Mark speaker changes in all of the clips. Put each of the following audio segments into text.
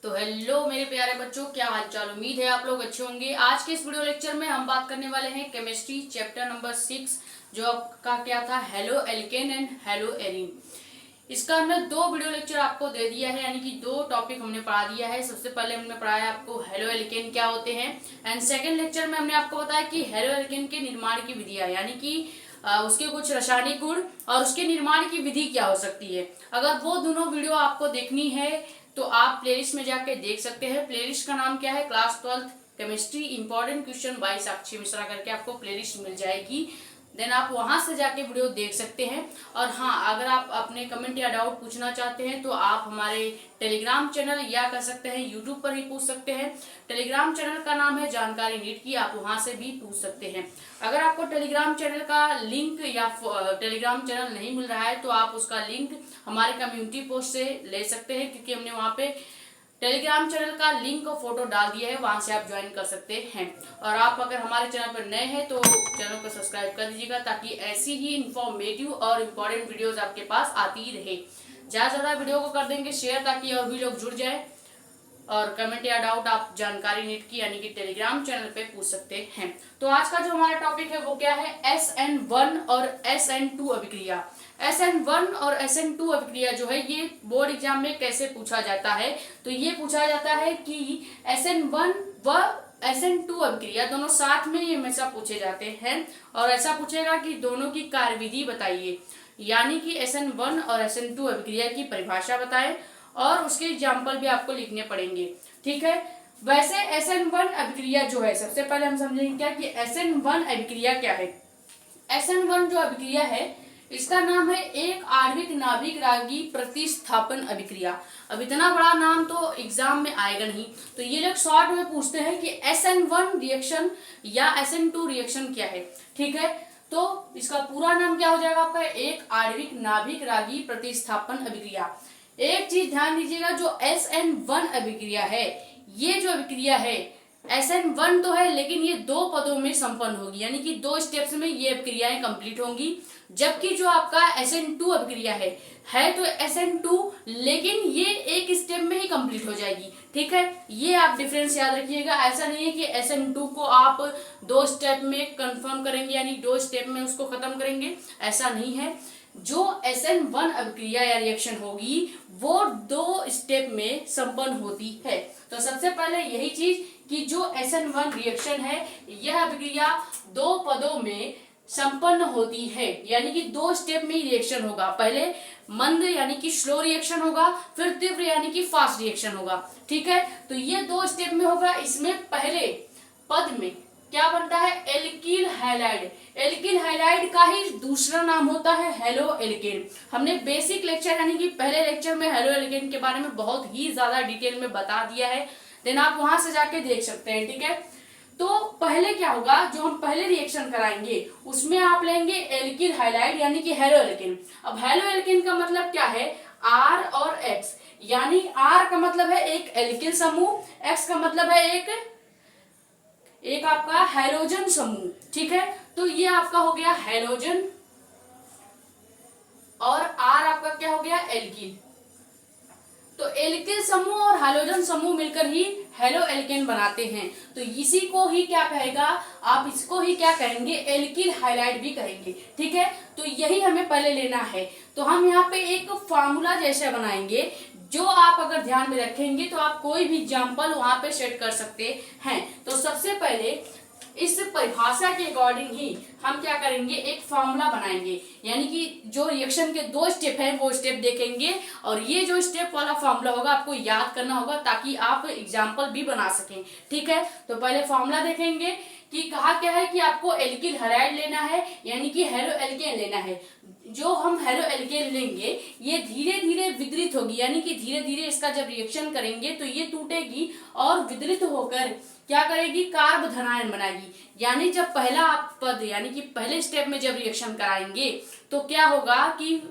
Speaker 1: तो हेलो मेरे प्यारे बच्चों, क्या हाल चाल। उम्मीद है आप लोग अच्छे होंगे। आज के इस वीडियो लेक्चर में हम बात करने वाले हैं केमिस्ट्री चैप्टर नंबर 6, जो आपका क्या था, halo alkane and hello arene. इसका हमने दो वीडियो लेक्चर आपको दे दिया है, यानी कि दो टॉपिक हमने पढ़ा दिया है। सबसे पहले हमने पढ़ाया आपको हेलो एल्केन क्या होते हैं, एंड सेकेंड लेक्चर में हमने आपको बताया कि हेलो एल्केन के निर्माण की विधियां, यानी कि उसके कुछ रासायनिक गुण और उसके निर्माण की विधि क्या हो सकती है। अगर वो दोनों वीडियो आपको देखनी है तो आप प्लेलिस्ट में जाके देख सकते हैं। प्लेलिस्ट का नाम क्या है, class 12 chemistry important question by Sakshi Mishra करके आपको प्लेलिस्ट मिल जाएगी। देन आप वहां से जाके वीडियो देख सकते हैं। और हाँ, अगर आप अपने कमेंट या डाउट पूछना चाहते हैं तो आप हमारे टेलीग्राम चैनल या कर सकते हैं यूट्यूब पर ही पूछ सकते हैं। टेलीग्राम चैनल का नाम है जानकारी नीट की, आप वहां से भी पूछ सकते हैं। अगर आपको टेलीग्राम चैनल का लिंक या टेलीग्राम चैनल नहीं मिल रहा है तो आप उसका लिंक हमारे कम्युनिटी पोस्ट से ले सकते हैं, क्योंकि हमने वहां पे टेलीग्राम चैनल का लिंक और फोटो डाल दिया है, वहां से आप ज्वाइन कर सकते हैं। और आप अगर हमारे चैनल पर नए हैं तो चैनल को सब्सक्राइब कर दीजिएगा, ताकि ऐसी ही इंफॉर्मेटिव और इम्पोर्टेंट वीडियोस आपके पास आती रहे। ज्यादा वीडियो को कर देंगे शेयर, ताकि और भी लोग जुड़ जाए। और कमेंट या डाउट आप जानकारी नीट की यानी कि टेलीग्राम चैनल पे पूछ सकते हैं। तो आज का जो हमारा टॉपिक है वो क्या है, SN1 और SN2 अभिक्रिया। SN1 और SN2 अभिक्रिया जो है ये बोर्ड एग्जाम में कैसे पूछा जाता है, तो ये पूछा जाता है कि SN1 व SN2 अभिक्रिया दोनों साथ में ये हमेशा पूछे जाते हैं। और ऐसा पूछेगा कि दोनों की कार्यविधि बताइए, यानी कि SN1 और SN2 अभिक्रिया की परिभाषा बताएं और उसके एग्जाम्पल भी आपको लिखने पड़ेंगे। ठीक है। वैसे SN1 अभिक्रिया जो है, सबसे पहले हम समझेंगे क्या कि SN1 अभिक्रिया क्या है। SN1 जो अभिक्रिया है इसका नाम है एक आणविक नाभिक रागी प्रतिस्थापन अभिक्रिया। अब इतना बड़ा नाम तो एग्जाम में आएगा नहीं, तो ये लोग शॉर्ट में पूछते हैं कि SN1 रिएक्शन या SN2 रिएक्शन क्या है। ठीक है, तो इसका पूरा नाम क्या हो जाएगा आपका, एक आणविक नाभिक रागी प्रतिस्थापन अभिक्रिया। एक चीज ध्यान दीजिएगा, जो SN1 अभिक्रिया है, ये जो अभिक्रिया है SN1 तो है, लेकिन ये दो पदों में संपन्न होगी, यानी कि दो स्टेप्स में ये अभिक्रियाएं कंप्लीट होंगी। जबकि जो आपका SN2 अभिक्रिया है तो SN2, लेकिन ये एक स्टेप में ही कंप्लीट हो जाएगी। ठीक है, ये आप डिफरेंस याद रखिएगा। ऐसा नहीं है कि SN2 को आप दो स्टेप में कंफर्म करेंगे, यानी दो स्टेप में उसको खत्म करेंगे, ऐसा नहीं है। जो SN1 अभिक्रिया या रिएक्शन होगी वो दो स्टेप में संपन्न होती है। तो सबसे पहले यही चीज कि जो SN1 रिएक्शन है यह अभिक्रिया दो पदों में संपन्न होती है, यानी कि दो स्टेप में ही रिएक्शन होगा। पहले मंद यानी कि स्लो रिएक्शन होगा, फिर तीव्र यानी कि फास्ट रिएक्शन होगा। ठीक है, तो ये दो स्टेप में होगा। इसमें पहले पद में क्या बनता है, एल्किल हैलाइड। एल्किल हैलाइड का ही दूसरा नाम होता है हेलो एल्केन। हमने बेसिक लेक्चर यानी कि पहले लेक्चर में हेलो एल्केन के बारे में बहुत ही ज्यादा डिटेल में बता दिया है, देन आप वहां से जाके देख सकते हैं। ठीक है, तो पहले क्या होगा, जो हम पहले रिएक्शन कराएंगे उसमें आप लेंगे एल्किल हैलाइड यानी कि हेलो एल्केन। अब हेलो एल्केन का मतलब क्या है, R और X, यानी R का मतलब है एक एल्किल समूह, X का मतलब है एक आपका हैलोजन समूह। ठीक है, तो ये आपका हो गया हैलोजन और R आपका क्या हो गया, एल्किल। तो एल्किल समूह और हैलोजन समूह मिलकर ही हेलो एल्केन बनाते हैं। तो इसी को ही क्या कहेगा, आप इसको ही क्या कहेंगे, एल्किल हैलाइड भी कहेंगे। ठीक है, तो यही हमें पहले लेना है। तो हम यहाँ पे एक फार्मूला जैसा बनाएंगे, जो आप अगर ध्यान में रखेंगे तो आप कोई भी एग्जाम्पल वहां पे सेट कर सकते हैं। तो सबसे पहले इस परिभाषा के अकॉर्डिंग ही हम क्या करेंगे, एक फॉर्मूला बनाएंगे, यानी कि जो रिएक्शन के दो स्टेप हैं वो स्टेप देखेंगे, और ये जो स्टेप वाला फॉर्मूला होगा आपको याद करना होगा, ताकि आप एग्जाम्पल भी बना सकें। ठीक है, तो पहले फॉर्मूला देखेंगे कि कहा क्या है कि आपको एल्किल हैलाइड लेना है, यानी कि हेलो एल्केन लेना है। जो हम हेलो एल्केन लेंगे ये धीरे धीरे विदरित होगी, यानी कि धीरे धीरे इसका जब रिएक्शन करेंगे तो ये टूटेगी और विदरित होकर क्या करेगी, कार्ब धनायन बनाएगी। यानी जब पहला आप पद यानी कि पहले स्टेप में जब रिएक्शन कराएंगे तो क्या होगा कि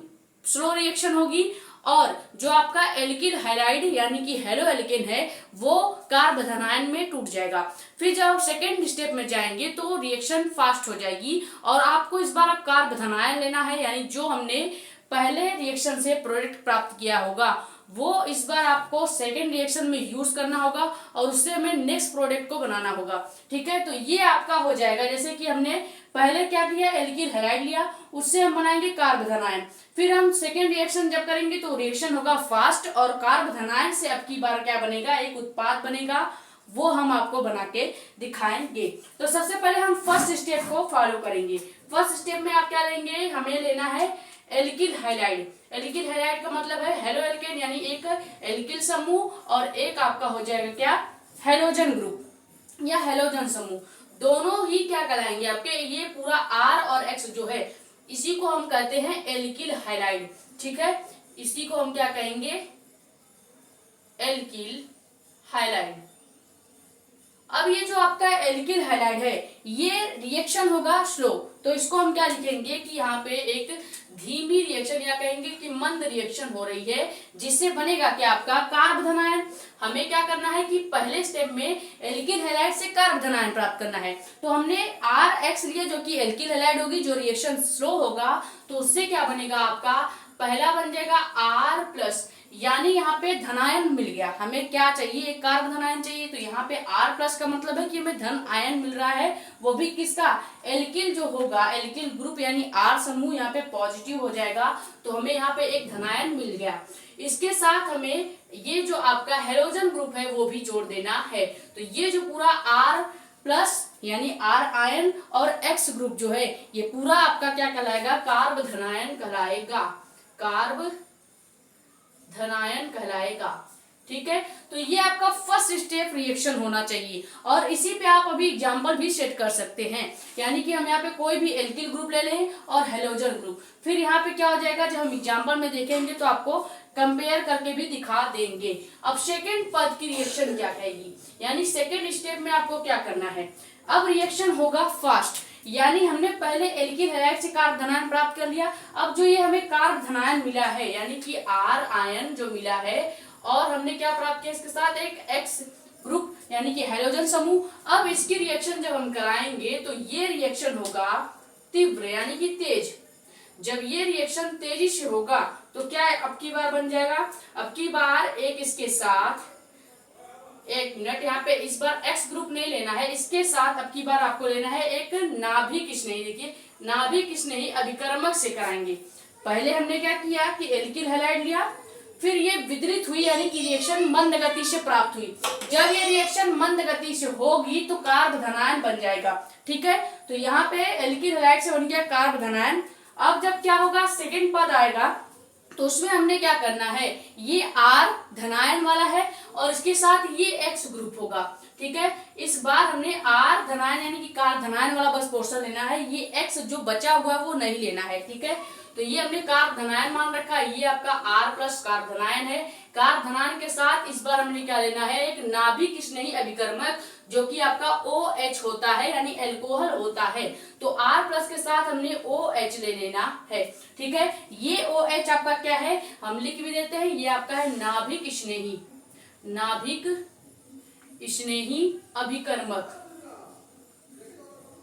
Speaker 1: स्लो रिएक्शन होगी, और जो आपका एल्किल हैलाइड यानी कि हेलो एल्केन है वो कार्ब धनायन में टूट जाएगा। फिर जब आप सेकेंड स्टेप में जाएंगे तो रिएक्शन फास्ट हो जाएगी, और आपको इस बार अब कार्ब धनायन लेना है, यानी जो हमने पहले रिएक्शन से प्रोडक्ट प्राप्त किया होगा वो इस बार आपको सेकेंड रिएक्शन में यूज करना होगा और उससे हमें नेक्स्ट प्रोडक्ट को बनाना होगा। ठीक है, तो ये आपका हो जाएगा। जैसे कि हमने पहले क्या किया, एल्किल हैलाइड लिया, उससे हम बनाएंगे कार्ब धनायन। फिर हम सेकेंड रिएक्शन जब करेंगे तो रिएक्शन होगा फास्ट और कार्ब धनायन से अब की बार क्या बनेगा, एक उत्पाद बनेगा, वो हम आपको बना के दिखाएंगे। तो सबसे पहले हम फर्स्ट स्टेप को फॉलो करेंगे। फर्स्ट स्टेप में आप क्या लेंगे, हमें लेना है एल्किल हैलाइड। एल्किल हैलाइड का मतलब है हेलो एल्केन, यानी एक एल्किल समूह और एक आपका हो जाएगा क्या, हेलोजन ग्रुप या हेलोजन समूह। दोनों ही क्या कहलाएंगे आपके, ये पूरा R और X जो है इसी को हम कहते हैं एल्किल हैलाइड। ठीक है, इसी को हम क्या कहेंगे, एल्किल हैलाइड। अब ये जो आपका एल्किल हैलाइड है ये रिएक्शन होगा स्लो, तो इसको हम क्या लिखेंगे कि यहाँ पे एक धीमी रिएक्शन या कहेंगे कि मंद रिएक्शन हो रही है, जिससे बनेगा क्या आपका कार्ब धनायन। हमें क्या करना है कि पहले स्टेप में एल्किल हैलाइड से कार्ब धनायन प्राप्त करना है। तो हमने RX लिया जो कि एल्किल हैलाइड होगी, जो रिएक्शन स्लो होगा तो उससे क्या बनेगा आपका, पहला बन जाएगा R+, यानी यहाँ पे धनायन मिल गया। हमें क्या चाहिए, एक कार्ब धनायन चाहिए, तो यहाँ पे R+ का मतलब है कि हमें धन आयन मिल रहा है, वो भी किसका, एल्किल जो होगा, एल्किल ग्रुप यानी R समूह यहाँ पे पॉजिटिव हो जाएगा, तो हमें यहाँ पे एक धनायन मिल गया। इसके साथ हमें ये जो आपका हेलोजन ग्रुप है वो भी जोड़ देना है। तो ये जो पूरा R+ यानी R आयन और X ग्रुप जो है ये पूरा आपका क्या कहलाएगा, कार्ब धनायन कहलाएगा, कार्ब धनायन कहलाएगा। ठीक है, तो ये आपका फर्स्ट स्टेप रिएक्शन होना चाहिए और इसी पे आप अभी एग्जांपल भी सेट कर सकते हैं। यानी कि हम यहाँ पे कोई भी एल्किल ग्रुप ले लें और हेलोजन ग्रुप, फिर यहाँ पे क्या हो जाएगा, जब हम एग्जांपल में देखेंगे तो आपको कंपेयर करके भी दिखा देंगे। अब सेकेंड पद की रिएक्शन क्या कहेगी, यानी सेकेंड स्टेप में आपको क्या करना है, अब रिएक्शन होगा फास्ट, यानी हमने पहले एल्किल हैलाइड से कार्ब धनायन प्राप्त कर लिया। अब जो ये हमें कार्ब धनायन मिला है यानी कि R आयन जो मिला है और हमने क्या प्राप्त किया, इसके साथ एक X ग्रुप यानी कि हेलोजन समूह। अब इसकी रिएक्शन जब हम कराएंगे तो ये रिएक्शन होगा तीव्र यानी कि तेज। जब ये रिएक्शन तेजी से होगा तो क्या अब की बार बन जाएगा, अब की बार एक इसके साथ, एक मिनट, यहाँ पे इस बार X ग्रुप नहीं लेना है, इसके साथ अब की बार आपको लेना है एक नाभिक स्नेही। देखिए नाभिक स्नेही अभिकर्मक से कराएंगे। पहले हमने क्या किया कि एल्किल हैलाइड लिया, फिर ये विदरित हुई यानी कि रिएक्शन मंद गति से प्राप्त हुई। जब ये रिएक्शन मंद गति से होगी तो कार्ब धनायन बन जाएगा। ठीक है, तो यहाँ पे एल्किल हैलाइड से बन गया कार्ब धनायन। अब जब क्या होगा, सेकेंड पद आएगा तो उसमें हमने क्या करना है, ये R धनायन वाला है और इसके साथ ये X ग्रुप होगा। ठीक है, इस बार हमने R धनायन यानी कि कार्ब धनायन वाला बस पोर्शन लेना है, ये X जो बचा हुआ है वो नहीं लेना है। ठीक है, तो ये हमने कार्ब धनायन मान रखा है, ये आपका R+ कार्ब धनायन है। कार्ब धनायन के साथ इस बार हमने क्या लेना है, एक नाभिक स्नेही अभिकर्मक जो कि आपका OH होता है यानी अल्कोहल होता है। तो R+ के साथ हमने OH ले लेना है। ठीक है, ये OH आपका क्या है, हम लिख भी देते हैं, ये आपका है नाभिक स्नेही, नाभिक स्नेही अभिकर्मक।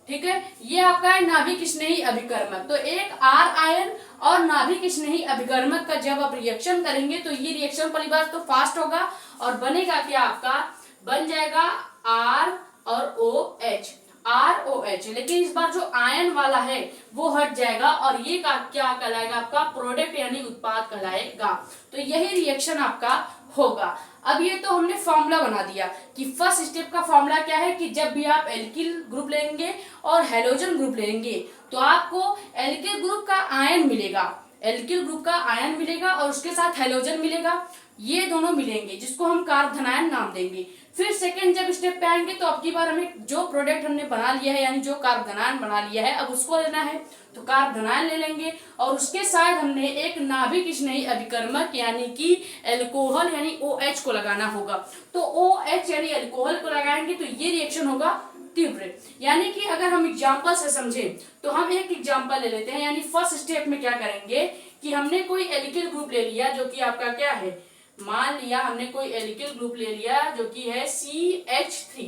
Speaker 1: ठीक है, ये आपका है नाभिक स्नेही अभिकर्मक। तो एक R आयन और नाभिक स्नेही अभिकर्मक का जब आप रिएक्शन करेंगे तो ये रिएक्शन पहली बार तो फास्ट होगा और बनेगा क्या, आपका बन जाएगा R और OH, ROH। लेकिन इस बार जो आयन वाला है वो हट जाएगा और ये का क्या कहलाएगा, आपका प्रोडक्ट यानी उत्पाद कहलाएगा। तो यही रिएक्शन आपका होगा। अब ये तो हमने फॉर्मूला बना दिया कि फर्स्ट स्टेप का फॉर्मूला क्या है कि जब भी आप एल्किल ग्रुप लेंगे और हेलोजन ग्रुप लेंगे तो आपको एल्किल ग्रुप का आयन मिलेगा, एल्किल ग्रुप का आयन मिलेगा और उसके साथ हेलोजन मिलेगा, ये दोनों मिलेंगे जिसको हम कार्ब धनायन नाम देंगे। फिर सेकेंड जब स्टेप पे आएंगे तो अब की बार हमें जो प्रोडक्ट हमने बना लिया है यानी जो कार्ब धनायन बना लिया है अब उसको लेना है, तो कार्ब धनायन ले लेंगे और उसके साथ हमने एक नाभिक स्नेही अभिकर्मक यानी कि अल्कोहल यानी OH को लगाना होगा। तो OH यानी अल्कोहल को लगाएंगे तो ये रिएक्शन होगा तीव्र। यानी कि अगर हम एग्जाम्पल से समझें तो हम एक एग्जाम्पल ले लेते हैं। यानी फर्स्ट स्टेप में क्या करेंगे कि हमने कोई एल्किल ग्रुप ले लिया जो कि आपका क्या है, मान लिया हमने कोई एल्किल ग्रुप ले लिया जो कि है CH3।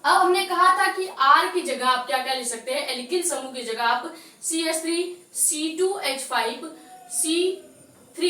Speaker 1: अब हमने कहा था कि R की जगह आप क्या क्या ले सकते हैं, एल्किल समूह की जगह आप CH3, C2H5, CH3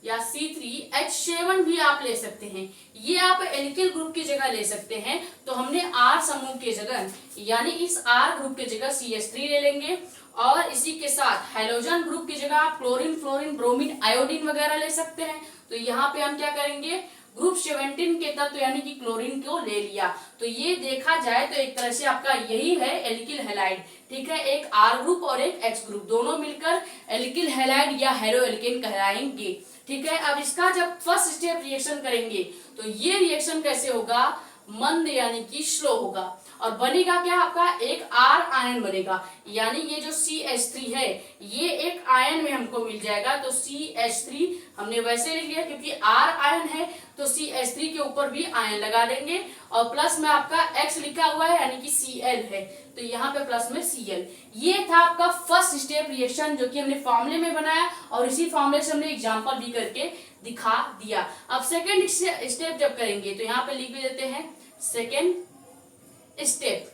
Speaker 1: या C3H7 भी आप ले सकते हैं। ये आप एल्किल ग्रुप की जगह ले सकते हैं। तो हमने R समूह की जगह यानी इस R ग्रुप की जगह CH3 ले लेंगे और इसी के साथ हैलोजन ग्रुप की जगह आप क्लोरीन, फ्लोरीन, ब्रोमीन, आयोडीन वगैरह ले सकते हैं। तो यहाँ पे हम क्या करेंगे, ग्रुप 17 के तत्व यानी कि क्लोरीन को ले लिया। तो ये देखा जाए तो एक तरह से आपका यही है एल्किल हैलाइड। ठीक है, एक R ग्रुप और एक X ग्रुप दोनों मिलकर एल्किल हैलाइड या हेलो एल्केन कहलाएंगे। ठीक है, अब इसका जब फर्स्ट स्टेप रिएक्शन करेंगे तो ये रिएक्शन कैसे होगा, मंद यानी कि स्लो होगा और बनेगा क्या, आपका एक R आयन बनेगा। यानी ये जो CH3 है ये एक आयन में हमको मिल जाएगा। तो CH3 हमने वैसे लिख लिया क्योंकि R आयन है तो CH3 के ऊपर भी आयन लगा देंगे और प्लस में आपका X लिखा हुआ है यानी कि Cl है तो यहाँ पे प्लस में Cl। ये था आपका फर्स्ट स्टेप रिएक्शन जो कि हमने फॉर्मूले में बनाया और इसी फॉर्मूले से हमने एग्जांपल भी करके दिखा दिया। अब सेकेंड स्टेप जब करेंगे तो यहाँ पे लिख भी देते हैं सेकेंड स्टेप।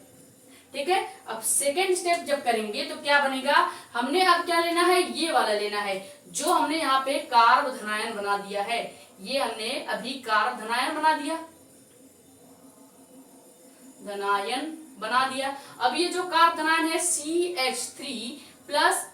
Speaker 1: ठीक है, अब सेकेंड स्टेप जब करेंगे तो क्या बनेगा, हमने अब क्या लेना है, ये वाला लेना है जो हमने यहाँ पे कार्ब धनायन बना दिया है। ये हमने अभी कार्ब धनायन बना दिया। अब ये जो कार्ब धनायन है CH3 प्लस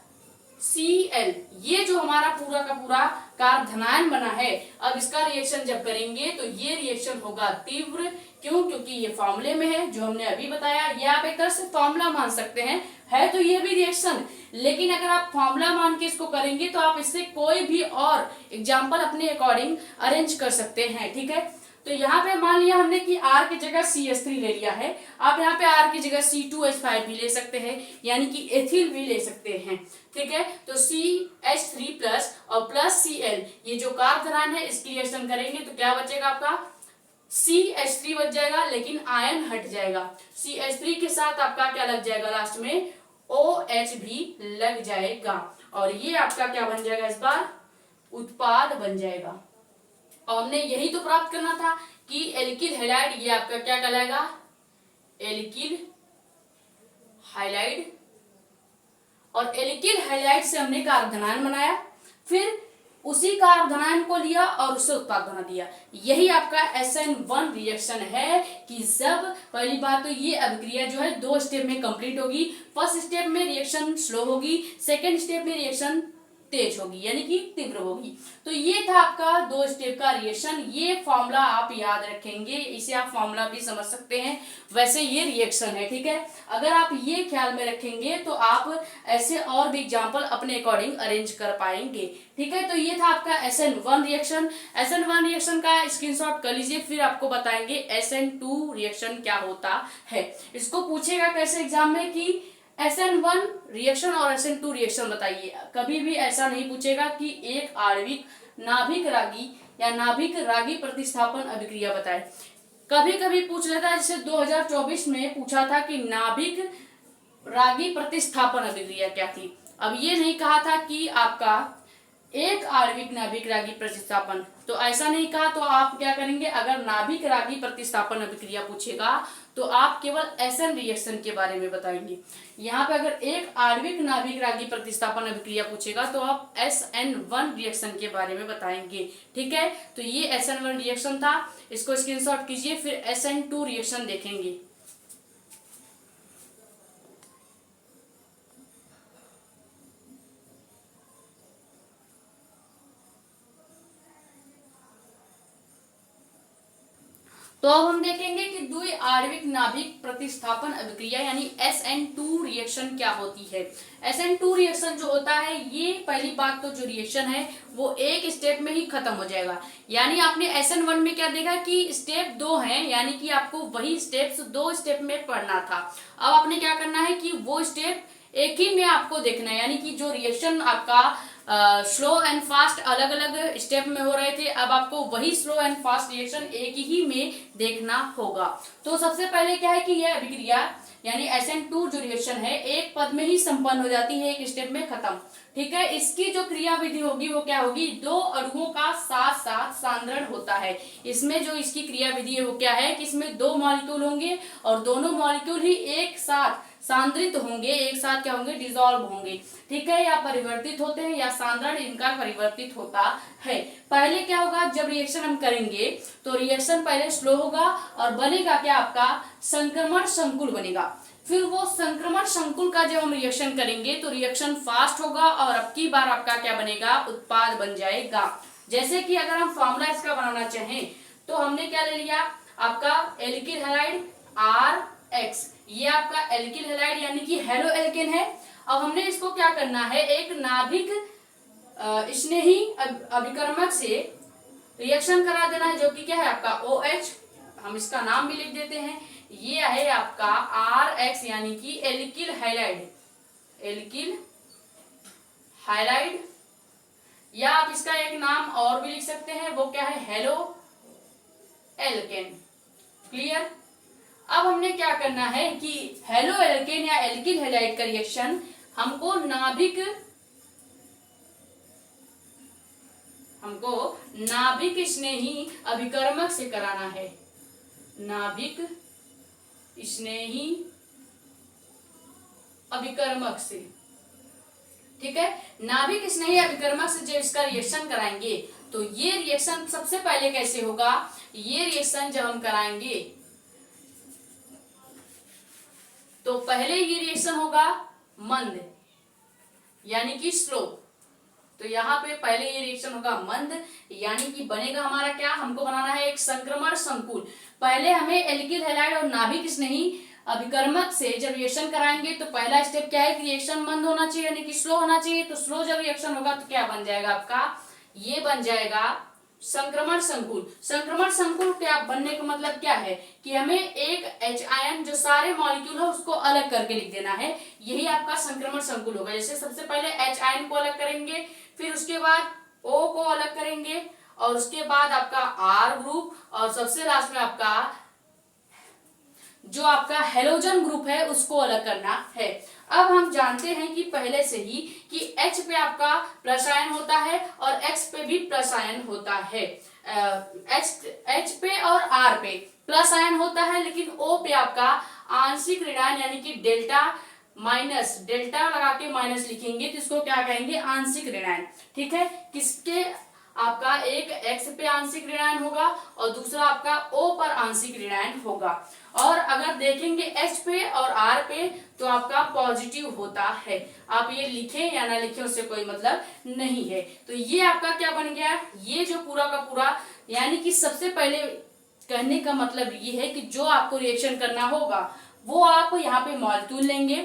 Speaker 1: Cl, ये जो हमारा पूरा का पूरा कार्ब धनायन बना है, अब इसका रिएक्शन जब करेंगे तो ये रिएक्शन होगा तीव्र। क्यों, क्योंकि ये फॉर्मूले में है जो हमने अभी बताया। ये आप एक तरह से फॉर्मूला मान सकते हैं, है तो ये भी रिएक्शन, लेकिन अगर आप फॉर्मूला मान के इसको करेंगे तो आप इससे कोई भी और एग्जाम्पल अपने अकॉर्डिंग अरेंज कर सकते हैं। ठीक है, तो यहाँ पे मान लिया हमने कि R की जगह CH3 ले लिया है। आप यहाँ पे R की जगह C2H5 भी ले सकते हैं यानी कि एथिल भी ले सकते हैं। ठीक है, तो CH3 प्लस और प्लस Cl, ये जो कार्ब धनायन है इसकी रिएक्शन करेंगे तो क्या बचेगा, आपका CH3 बच जाएगा लेकिन आयन हट जाएगा। CH3 के साथ आपका क्या लग जाएगा, लास्ट में OH भी लग जाएगा और ये आपका क्या बन जाएगा, इस बार उत्पाद बन जाएगा। और हमने यही तो प्राप्त करना था कि एल्किल हैलाइड ये आपका क्या कहलाएगा, एल्किल हैलाइड। और एल्किल हैलाइड से हमने कार्ब धनायन बनाया, फिर उसी कार्ब धनायन को लिया और उससे उत्पाद बना दिया। यही आपका SN1 रिएक्शन है कि जब पहली बात तो ये अभिक्रिया जो है 2 स्टेप में कंप्लीट होगी। फर्स्ट स्टेप में रिएक्शन स्लो होगी, सेकेंड स्टेप में रिएक्शन तेज होगी यानी कि तीव्र होगी। तो ये था आपका 2 स्टेप का रिएक्शन। ये फॉर्मूला आप याद रखेंगे, इसे आप फॉर्मूला भी समझ सकते हैं, वैसे ये रिएक्शन है। ठीक है, अगर आप ये ख्याल में रखेंगे तो आप ऐसे और भी एग्जांपल अपने अकॉर्डिंग अरेंज कर पाएंगे। ठीक है, तो ये था आपका SN1 रिएक्शन। SN1 रिएक्शन का स्क्रीनशॉट कर लीजिए, फिर आपको बताएंगे SN2 रिएक्शन क्या होता है। इसको पूछेगा कैसे एग्जाम में कि SN1 रिएक्शन और SN2 रिएक्शन बताइए। कभी भी ऐसा नहीं पूछेगा कि एक आणविक नाभिक रागी या नाभिक रागी प्रतिस्थापन अभिक्रिया बताए। कभी कभी पूछ लेता है, जैसे 2024 में पूछा था कि नाभिक रागी प्रतिस्थापन अभिक्रिया क्या थी। अब ये नहीं कहा था कि आपका एक आणविक नाभिक रागी प्रतिस्थापन, तो ऐसा नहीं कहा। तो आप क्या करेंगे, अगर नाभिक रागी प्रतिस्थापन अभिक्रिया पूछेगा तो आप केवल SN रिएक्शन के बारे में बताएंगे। यहाँ पे अगर एक आणविक नाभिक रागी प्रतिस्थापन अभिक्रिया पूछेगा तो आप SN1 रिएक्शन के बारे में बताएंगे। ठीक है, तो ये SN1 रिएक्शन था, इसको स्क्रीनशॉट कीजिए, फिर SN2 रिएक्शन देखेंगे। तो अब हम देखेंगे कि द्वि आणविक नाभिक प्रतिस्थापन अभिक्रिया यानी SN2 रिएक्शन क्या होती है। SN2 रिएक्शन जो होता है, ये पहली बात तो जो रिएक्शन है वो एक स्टेप में ही खत्म हो जाएगा। यानी आपने SN1 में क्या देखा कि स्टेप 2 है, यानी कि आपको वही स्टेप्स 2 स्टेप में पढ़ना था। अब आपने क्या करना है कि वो स्टेप एक ही में आपको देखना है, यानी कि जो रिएक्शन आपका स्लो एंड फास्ट अलग अलग स्टेप में हो रहे थे, अब आपको वही स्लो एंड फास्ट रिएक्शन एक ही में देखना होगा। तो सबसे पहले क्या है कि यह अभिक्रिया यानी SN2 जो रिएक्शन है एक पद में ही संपन्न हो जाती है, एक स्टेप में खत्म। ठीक है, इसकी जो क्रिया विधि होगी वो क्या होगी, 2 अणुओं का साथ साथ सांद्रण होता है। इसमें जो इसकी क्रिया विधि है वो क्या है कि इसमें 2 मॉलिक्यूल होंगे और दोनों मॉलिक्यूल ही एक साथ सांद्रित होंगे, एक साथ क्या होंगे, डिसॉल्व होंगे। ठीक है, या परिवर्तित होते हैं या सांद्रण इनका परिवर्तित होता है। पहले क्या होगा, जब रिएक्शन हम करेंगे तो रिएक्शन पहले स्लो होगा और बनेगा क्या, आपका संक्रमण संकुल बनेगा। फिर वो संक्रमण संकुल का जब हम रिएक्शन करेंगे तो रिएक्शन फास्ट होगा और अब की बार आपका क्या बनेगा, उत्पाद बन जाएगा। जैसे कि अगर हम फॉर्मूला इसका बनाना चाहें तो हमने क्या ले लिया, आपका एल्किल हैलाइड RX, ये आपका एल्किल हैलाइड यानी कि हेलो एल्केन है। अब हमने इसको क्या करना है, एक नाभिक स्नेही अभिकर्मक से रिएक्शन करा देना है, जो कि क्या है आपका OH, हम इसका नाम भी लिख देते हैं। ये है आपका RX यानी कि एल्किल हैलाइड, एल्किल हैलाइड, या आप इसका एक नाम और भी लिख सकते हैं, वो क्या है, हेलो एल्केन। क्लियर। अब हमने क्या करना है कि हेलो एल्केन या एल्किल हैलाइड का रिएक्शन हमको नाभिक स्नेही अभिकर्मक से कराना है, नाभिक स्नेही अभिकर्मक से। ठीक है, नाभिक स्नेही अभिकर्मक से जब इसका रिएक्शन कराएंगे तो ये रिएक्शन सबसे पहले कैसे होगा, ये रिएक्शन जब हम कराएंगे तो पहले ये रिएक्शन होगा मंद यानी कि स्लो। तो यहाँ पे पहले ये रिएक्शन होगा मंद यानी कि बनेगा हमारा क्या, हमको बनाना है एक संक्रमण संकुल। पहले हमें एल्किल हैलाइड और नाभिक स्नेही अभिकर्मक से जब रिएक्शन कराएंगे तो पहला स्टेप क्या है, रिएक्शन मंद होना चाहिए यानी कि स्लो होना चाहिए। तो स्लो जब रिएक्शन होगा तो क्या बन जाएगा आपका, ये बन जाएगा संक्रमण संकुल। संक्रमण संकुल क्या बनने का मतलब क्या है कि हमें एक H आयन जो सारे मॉलिक्यूल है उसको अलग करके लिख देना है, यही आपका संक्रमण संकुल होगा। जैसे सबसे पहले H आयन को अलग करेंगे, फिर उसके बाद O को अलग करेंगे और उसके बाद आपका R ग्रुप और सबसे लास्ट में आपका जो आपका हेलोजन ग्रुप है उसको अलग करना है। अब हम जानते हैं कि पहले से ही कि H पे आपका प्लस आयन होता है और X पे भी प्लस आयन होता है। H पे और R पे प्लस आयन होता है, लेकिन O पे आपका आंशिक ऋणायन यानी कि डेल्टा माइनस, डेल्टा लगा के माइनस लिखेंगे तो इसको क्या कहेंगे, आंशिक ऋणायन। ठीक है, किसके, आपका एक X पे आंशिक ऋणायन होगा और दूसरा आपका O पर आंशिक ऋणायन होगा। और अगर देखेंगे H पे और R पे तो आपका पॉजिटिव होता है। आप ये लिखें या ना लिखें उससे कोई मतलब नहीं है। तो ये आपका क्या बन गया, ये जो पूरा का पूरा, यानी कि सबसे पहले कहने का मतलब ये है कि जो आपको रिएक्शन करना होगा वो आप यहाँ पे मॉलिक्यूल लेंगे,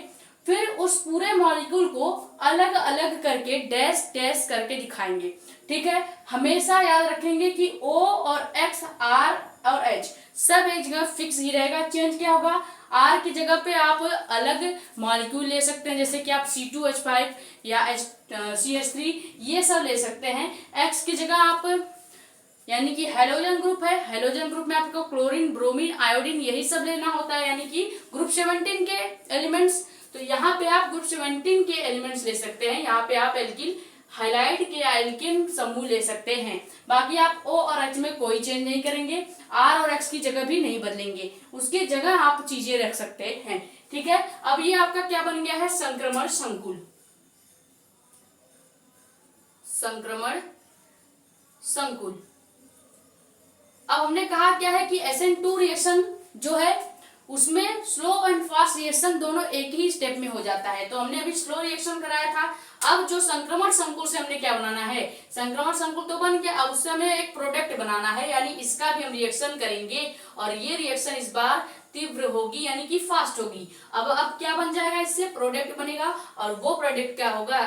Speaker 1: फिर उस पूरे मॉलिक्यूल को अलग अलग करके डैश डैश करके दिखाएंगे। ठीक है, हमेशा याद रखेंगे कि O और X, R और H सब एक जगह फिक्स ही रहेगा। चेंज क्या होगा, R की जगह पे आप अलग मॉलिक्यूल ले सकते हैं, जैसे कि आप C2H5 या CH3 ये सब ले सकते हैं। X की जगह आप यानी कि हेलोजन ग्रुप है, हेलोजन ग्रुप में आपको क्लोरीन, ब्रोमीन, आयोडीन यही सब लेना होता है, यानी कि ग्रुप 17 के एलिमेंट्स। तो यहाँ पे आप ग्रुप 17 के एलिमेंट्स ले सकते हैं, यहाँ पे आप एल्किल हाइलाइड के एल्किन समूह ले सकते हैं। बाकी आप O और H में कोई चेंज नहीं करेंगे, R और X की जगह भी नहीं बदलेंगे, उसकी जगह आप चीजें रख सकते हैं। ठीक है, अब ये आपका क्या बन गया है, संक्रमण संकुल, संक्रमण संकुल। अब हमने कहा क्या है कि SN2 रिएक्शन जो है उसमें स्लो एंड फास्ट रिएक्शन दोनों एक ही स्टेप में हो जाता है। तो हमने अभी स्लो रिएक्शन कराया था, अब जो संक्रमण संकुल से हमने क्या बनाना है, संक्रमण संकुल तो बन गया, अब उससे हमें एक प्रोडक्ट बनाना है, यानी इसका भी हम रिएक्शन करेंगे और ये रिएक्शन इस बार तीव्र होगी यानी कि फास्ट होगी। अब क्या बन जाएगा, इससे प्रोडक्ट बनेगा और वो प्रोडक्ट क्या होगा,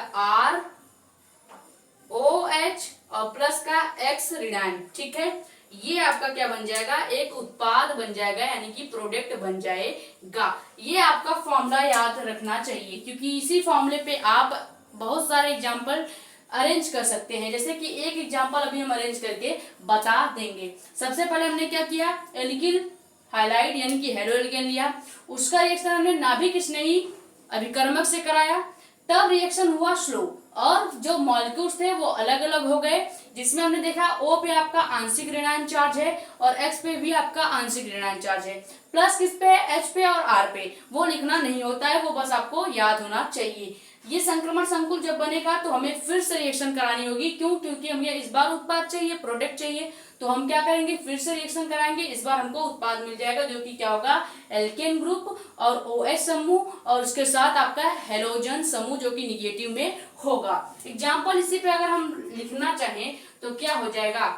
Speaker 1: ROH और प्लस का X ऋणायन। ठीक है, ये आपका क्या बन जाएगा, एक उत्पाद बन जाएगा यानी कि प्रोडक्ट बन जाएगा। ये आपका फॉर्मूला याद रखना चाहिए, क्योंकि इसी फॉर्मूले पे आप बहुत सारे एग्जाम्पल अरेंज कर सकते हैं। जैसे कि एक एग्जाम्पल अभी हम अरेंज करके बता देंगे। सबसे पहले हमने क्या किया, एल्किल हाइलाइड यानी कि हेलो एल्केन लिया, उसका रिएक्शन हमने नाभिक स्नेही अभिकर्मक से कराया, तब रिएक्शन हुआ स्लो। और जो मॉलिक्यूल्स थे वो अलग अलग हो गए, जिसमें हमने देखा O पे आपका आंशिक ऋणायन चार्ज है और X पे भी आपका आंशिक ऋणायन चार्ज है। प्लस किस पे, H पे और R पे, वो लिखना नहीं होता है, वो बस आपको याद होना चाहिए। ये संक्रमण संकुल जब बनेगा तो हमें फिर से रिएक्शन करानी होगी। क्यों? क्योंकि हमें इस बार उत्पाद चाहिए, प्रोडक्ट चाहिए, तो हम क्या करेंगे, फिर से रिएक्शन कराएंगे। इस बार हमको उत्पाद मिल जाएगा जो कि क्या होगा, एल्केन ग्रुप और OH समूह और उसके साथ आपका हेलोजन समूह जो कि निगेटिव में होगा। एग्जाम्पल इसी पे अगर हम लिखना चाहें तो क्या हो जाएगा,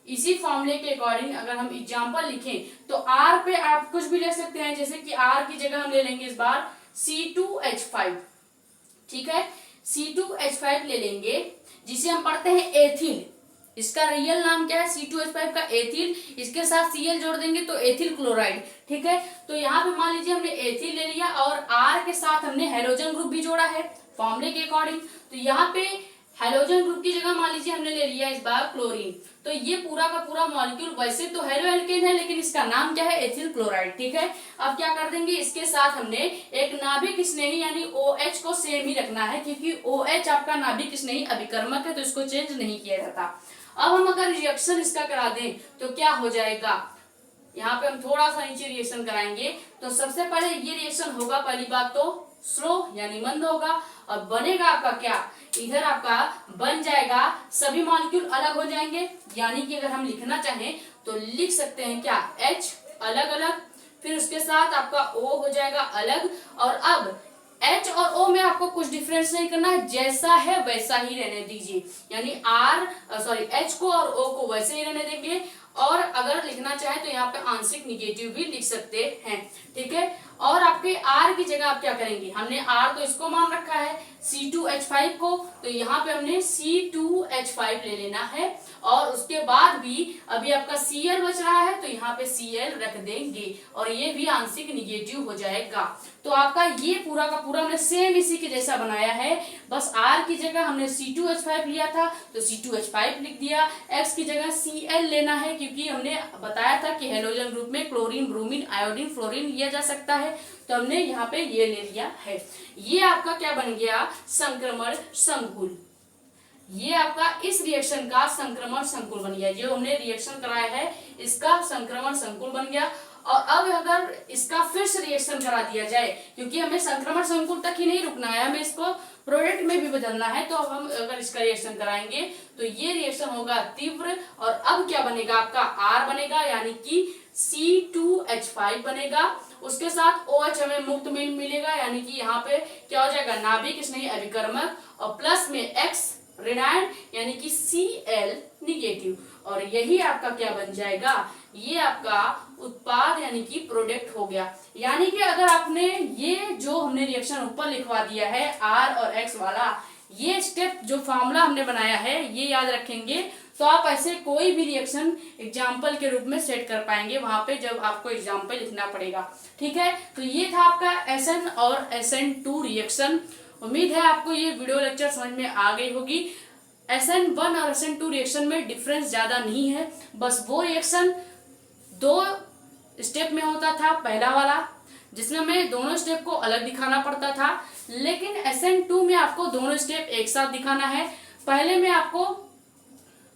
Speaker 1: इसी फॉर्मूले के अकॉर्डिंग अगर हम एग्जाम्पल लिखें तो R पे आप कुछ भी ले सकते हैं, जैसे कि R की जगह हम ले लेंगे इस बार C2H5, ठीक है, C2H5 ले लेंगे, जिसे हम पढ़ते हैं एथिल। इसका रियल नाम क्या है, C2H5 का एथिल, इसके साथ Cl जोड़ देंगे तो एथिल क्लोराइड, ठीक है। तो यहाँ पे मान लीजिए हमने एथिल ले लिया और R के साथ हमने हेलोजन ग्रुप भी जोड़ा है फॉर्मूले के अकॉर्डिंग। तो यहाँ पे हेलोजन ग्रुप की जगह मान लीजिए हमने ले लिया इस बार क्लोरीन। तो ये पूरा का पूरा मॉलिक्यूल वैसे तो हेलो एल्केन है, लेकिन इसका नाम क्या है, एथिल क्लोराइड, ठीक है। अब क्या कर देंगे, इसके साथ हमने एक नाभिक स्नेही यानी OH को सेम ही रखना है, क्योंकि OH आपका नाभिक स्नेही अभिकर्मक है, तो इसको चेंज नहीं किया जाता। अब हम अगर रिएक्शन इसका करा दें तो क्या हो जाएगा, यहाँ पे हम थोड़ा सा नीचे रिएक्शन कराएंगे तो सबसे पहले ये रिएक्शन होगा, पहली बात तो स्लो यानी मंद होगा, और बनेगा आपका क्या, इधर आपका बन जाएगा, सभी मॉलिक्यूल अलग हो जाएंगे, यानी कि अगर हम लिखना चाहें तो लिख सकते हैं क्या, H अलग अलग, फिर उसके साथ आपका O हो जाएगा अलग, और अब H और O में आपको कुछ डिफरेंस नहीं करना है, जैसा है वैसा ही रहने दीजिए, यानी H को और O को वैसे ही रहने देंगे। और अगर लिखना चाहे तो यहाँ पे आंशिक निगेटिव भी लिख सकते हैं, ठीक है। और आपके R की जगह आप क्या करेंगे, हमने R तो इसको मान रखा है C2H5 को, तो यहाँ पे हमने C2H5 ले लेना है, और उसके बाद भी अभी आपका Cl बच रहा है तो यहाँ पे Cl रख देंगे, और ये भी आंशिक निगेटिव हो जाएगा। तो आपका ये पूरा का पूरा हमने सेम इसी के जैसा बनाया है, बस R की जगह हमने C2H5 लिया था तो C2H5 लिख दिया, X की जगह Cl लेना है, क्योंकि हमने बताया था कि हेलोजन ग्रुप में क्लोरीन, ब्रोमीन, आयोडीन, फ्लोरीन लिया जा सकता है, तो हमने यहाँ पे ये ले लिया है। ये आपका क्या बन गया, संक्रमण संकुल। ये आपका इस रिएक्शन का संक्रमण संकुल बन गया, जो हमने रिएक्शन कराया है इसका संक्रमण संकुल बन गया। और अब अगर इसका फिर से रिएक्शन करा दिया जाए, क्योंकि हमें संक्रमण संकुल तक ही नहीं रुकना है, हमें इसको प्रोडक्ट में भी बदलना है, तो अब हम अगर इसका रिएक्शन कराएंगे तो ये रिएक्शन होगा तीव्र, और अब क्या बनेगा, आपका R बनेगा, यानी कि C2H5 बनेगा, उसके साथ OH हमें मुक्त में मिलेगा, यानी कि यहाँ पे क्या हो जाएगा, नाभिक स्नेही अभिकर्मक, और प्लस में X ऋणायन यानी कि Cl निगेटिव, और यही आपका क्या बन जाएगा, ये आपका उत्पाद यानी कि प्रोडक्ट हो गया। यानी कि अगर आपने ये जो हमने रिएक्शन ऊपर लिखवा दिया है R और X वाला, ये स्टेप जो फॉर्मूला हमने बनाया है ये याद रखेंगे, तो आप ऐसे कोई भी रिएक्शन एग्जाम्पल के रूप में सेट कर पाएंगे वहां पे जब आपको एग्जाम्पल लिखना पड़ेगा, ठीक है। तो ये था आपका SN और SN2 रिएक्शन। उम्मीद है आपको ये वीडियो लेक्चर समझ में आ गई होगी। SN1 और SN2 रिएक्शन में डिफरेंस ज्यादा नहीं है, बस वो रिएक्शन 2 स्टेप में होता था, पहला वाला जिसमें हमें दोनों स्टेप को अलग दिखाना पड़ता था, लेकिन SN2 में आपको दोनों स्टेप एक साथ दिखाना है। पहले में आपको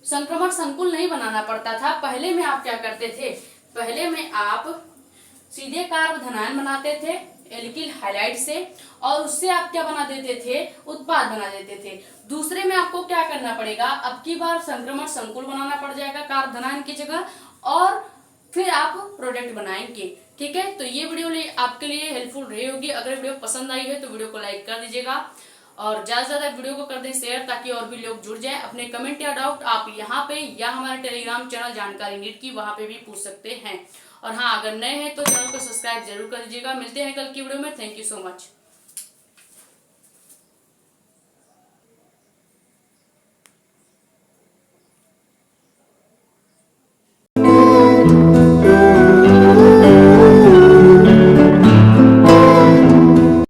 Speaker 1: संक्रमण संकुल नहीं बनाना पड़ता था, पहले में आप क्या करते थे, पहले में आप सीधे कार्ब धनायन बनाते थे एल्किल हाइलाइड से, और उससे आप क्या बना देते थे, उत्पाद बना देते थे। दूसरे में आपको क्या करना पड़ेगा, अब की बार संक्रमण संकुल बनाना पड़ जाएगा कार्ब धनायन की जगह, और फिर आप प्रोडक्ट बनाएंगे, ठीक है। तो ये वीडियो आपके लिए हेल्पफुल रही होगी। अगर वीडियो पसंद आई है तो वीडियो को लाइक कर दीजिएगा, और ज्यादा से ज्यादा वीडियो को कर दें शेयर, ताकि और भी लोग जुड़ जाएं। अपने कमेंट या डाउट आप यहाँ पे या हमारे टेलीग्राम चैनल जानकारी नीट की वहां पे भी पूछ सकते हैं। और हाँ, अगर नए हैं तो चैनल को सब्सक्राइब जरूर कर दीजिएगा। मिलते हैं कल की वीडियो में। Thank you so much.